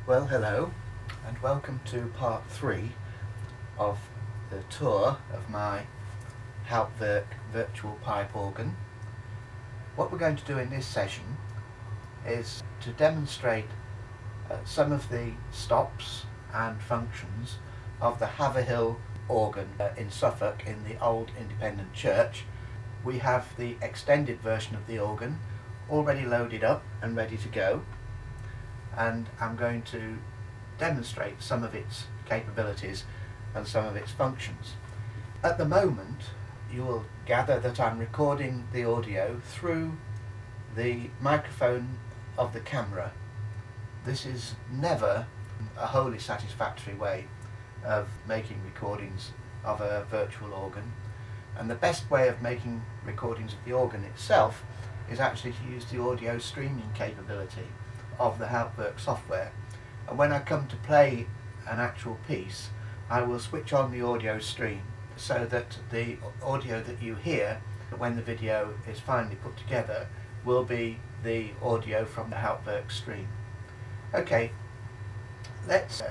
Well, hello and welcome to part 3 of the tour of my Hauptwerk Virtual Pipe organ. What we're going to do in this session is to demonstrate some of the stops and functions of the Haverhill organ in Suffolk in the old independent church. We have the extended version of the organ already loaded up and ready to go, and I'm going to demonstrate some of its capabilities and some of its functions. At the moment you will gather that I'm recording the audio through the microphone of the camera. This is never a wholly satisfactory way of making recordings of a virtual organ, and the best way of making recordings of the organ itself is actually to use the audio streaming capability of the Hauptwerk software. And when I come to play an actual piece, I will switch on the audio stream so that the audio that you hear when the video is finally put together will be the audio from the Hauptwerk stream. Okay, let's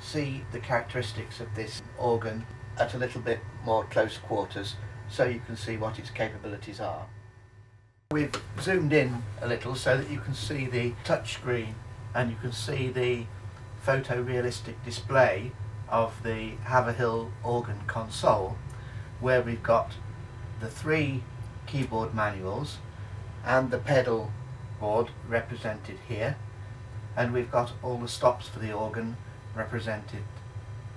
see the characteristics of this organ at a little bit more close quarters so you can see what its capabilities are. We've zoomed in a little so that you can see the touch screen and you can see the photorealistic display of the Haverhill organ console, where we've got the 3 keyboard manuals and the pedal board represented here, and we've got all the stops for the organ represented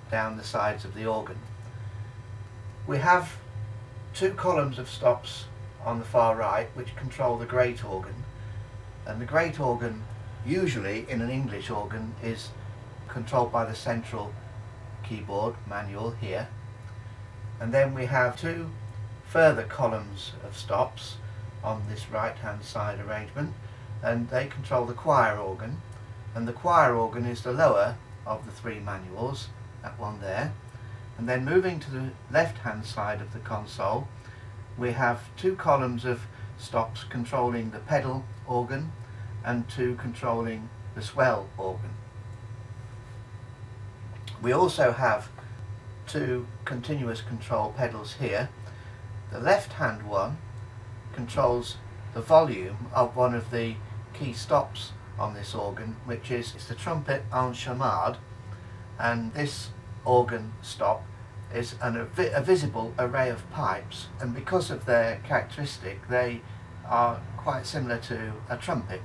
down the sides of the organ. We have 2 columns of stops on the far right which control the great organ, and the great organ usually in an English organ is controlled by the central keyboard manual here, and then we have 2 further columns of stops on this right hand side arrangement, and they control the choir organ, and the choir organ is the lower of the 3 manuals, that one there. And then moving to the left hand side of the console, we have 2 columns of stops controlling the pedal organ and 2 controlling the swell organ. We also have 2 continuous control pedals here. The left hand one controls the volume of one of the key stops on this organ, which is the trumpet en chamade, and this organ stop is a visible array of pipes, and because of their characteristic they are quite similar to a trumpet,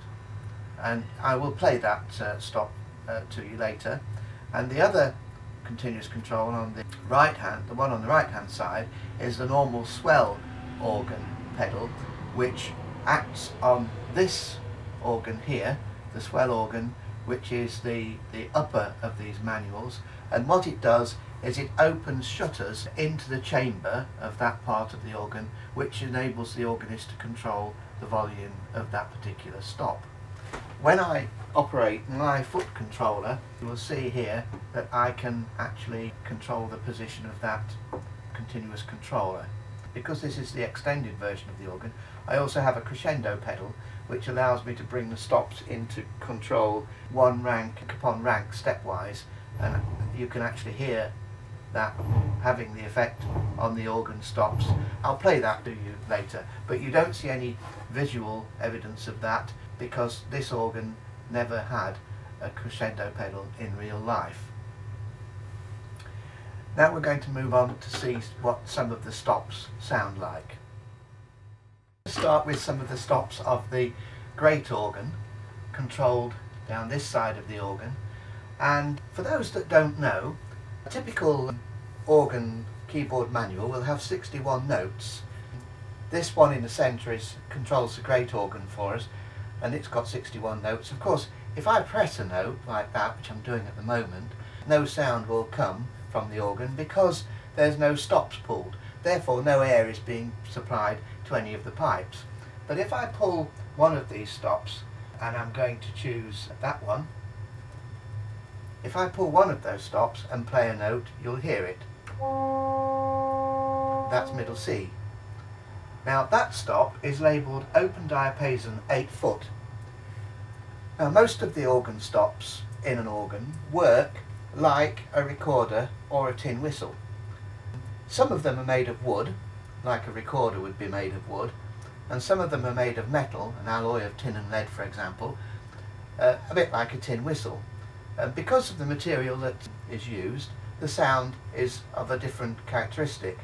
and I will play that stop to you later. And the other continuous control on the right hand, the one on the right hand side, is the normal swell organ pedal, which acts on this organ here, the swell organ, which is the upper of these manuals, and what it does is it opens shutters into the chamber of that part of the organ, which enables the organist to control the volume of that particular stop. When I operate my foot controller, you will see here that I can actually control the position of that continuous controller. Because this is the extended version of the organ, I also have a crescendo pedal which allows me to bring the stops into control one rank upon rank stepwise, and you can actually hear that having the effect on the organ stops. I'll play that to you later, but you don't see any visual evidence of that because this organ never had a crescendo pedal in real life. Now we're going to move on to see what some of the stops sound like. Let's start with some of the stops of the great organ, controlled down this side of the organ. And for those that don't know, a typical organ keyboard manual will have 61 notes. This one in the centre controls the great organ for us, and it's got 61 notes. Of course, if I press a note like that, which I'm doing at the moment, no sound will come from the organ because there's no stops pulled. Therefore no air is being supplied to any of the pipes. But if I pull one of these stops, and I'm going to choose that one, if I pull one of those stops and play a note, you'll hear it. That's middle C. Now that stop is labelled open diapason 8 foot. Now most of the organ stops in an organ work like a recorder or a tin whistle. Some of them are made of wood, like a recorder would be made of wood, and some of them are made of metal, an alloy of tin and lead for example, a bit like a tin whistle. Because of the material that is used, the sound is of a different characteristic.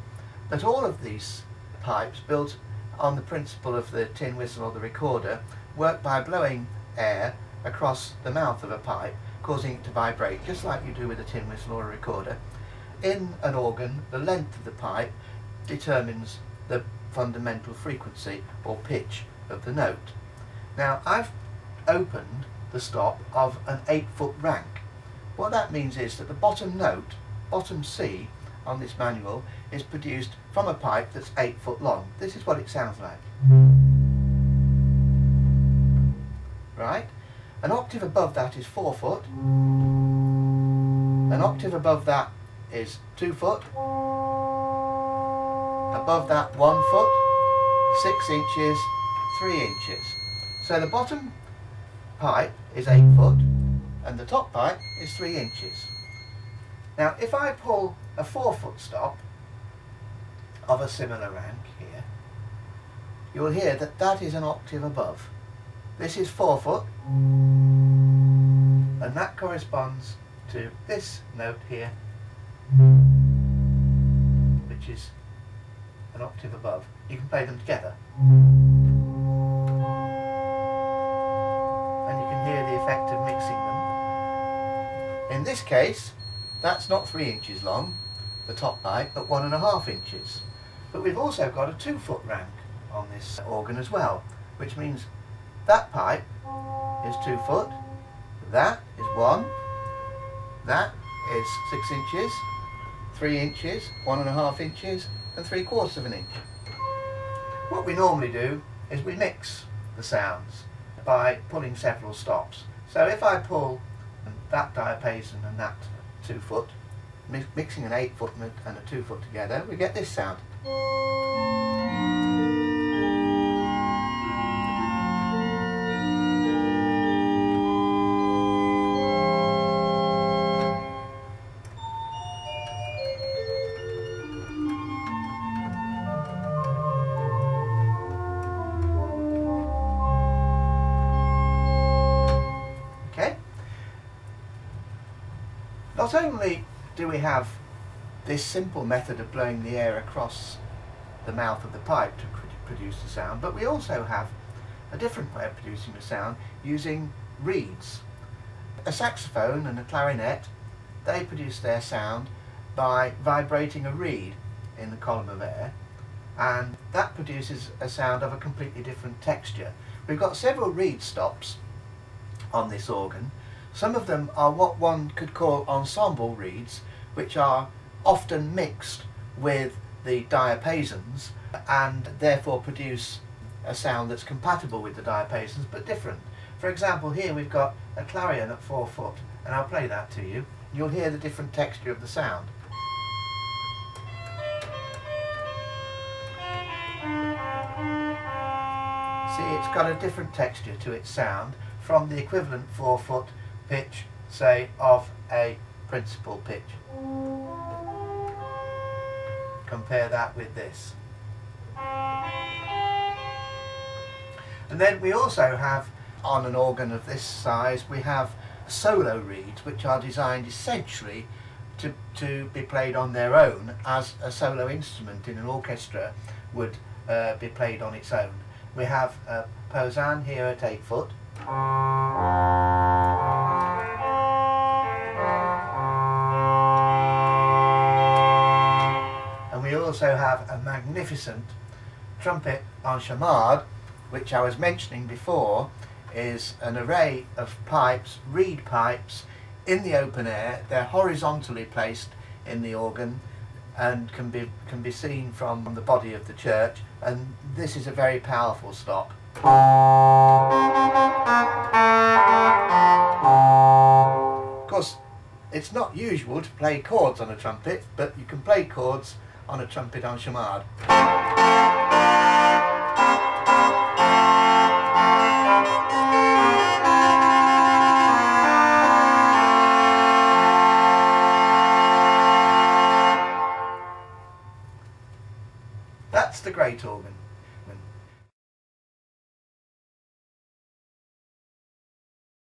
But all of these pipes, built on the principle of the tin whistle or the recorder, work by blowing air across the mouth of a pipe, causing it to vibrate, just like you do with a tin whistle or a recorder. In an organ, the length of the pipe determines the fundamental frequency or pitch of the note. Now, I've opened the stop of an 8-foot rank. What that means is that the bottom note, bottom C, on this manual is produced from a pipe that's 8 foot long. This is what it sounds like. Right? An octave above that is 4 foot. An octave above that is 2 foot. Above that 1 foot, 6 inches, 3 inches. So the bottom pipe is 8 foot and the top pipe is 3 inches. Now if I pull a 4-foot stop of a similar rank here, you'll hear that that is an octave above. This is 4 foot and that corresponds to this note here, which is an octave above. You can play them together and you can hear the effect of mixing them. In this case, that's not 3 inches long, the top pipe, but 1.5 inches. But we've also got a 2-foot rank on this organ as well, which means that pipe is 2 foot, that is 1, that is 6 inches, 3 inches, 1.5 inches, and 3/4 of an inch. What we normally do is we mix the sounds by pulling several stops. So if I pull that diapason and that 2 foot, mixing an 8 foot and a 2 foot together, we get this sound. Not only do we have this simple method of blowing the air across the mouth of the pipe to produce the sound, but we also have a different way of producing the sound using reeds. A saxophone and a clarinet, they produce their sound by vibrating a reed in the column of air, and that produces a sound of a completely different texture. We've got several reed stops on this organ. Some of them are what one could call ensemble reeds, which are often mixed with the diapasons and therefore produce a sound that's compatible with the diapasons but different. For example, here we've got a clarion at 4 foot, and I'll play that to you. You'll hear the different texture of the sound. See, it's got a different texture to its sound from the equivalent 4 foot pitch, say, of a principal pitch. Compare that with this. And then we also have, on an organ of this size, we have solo reeds, which are designed essentially to be played on their own, as a solo instrument in an orchestra would be played on its own. We have a Posan here at 8 foot. And we also have a magnificent trumpet en chamade, which I was mentioning before is an array of pipes, reed pipes, in the open air. They're horizontally placed in the organ and can be seen from the body of the church, and this is a very powerful stop. Of course, it's not usual to play chords on a trumpet, but you can play chords on a trumpet en chamade. a great organ.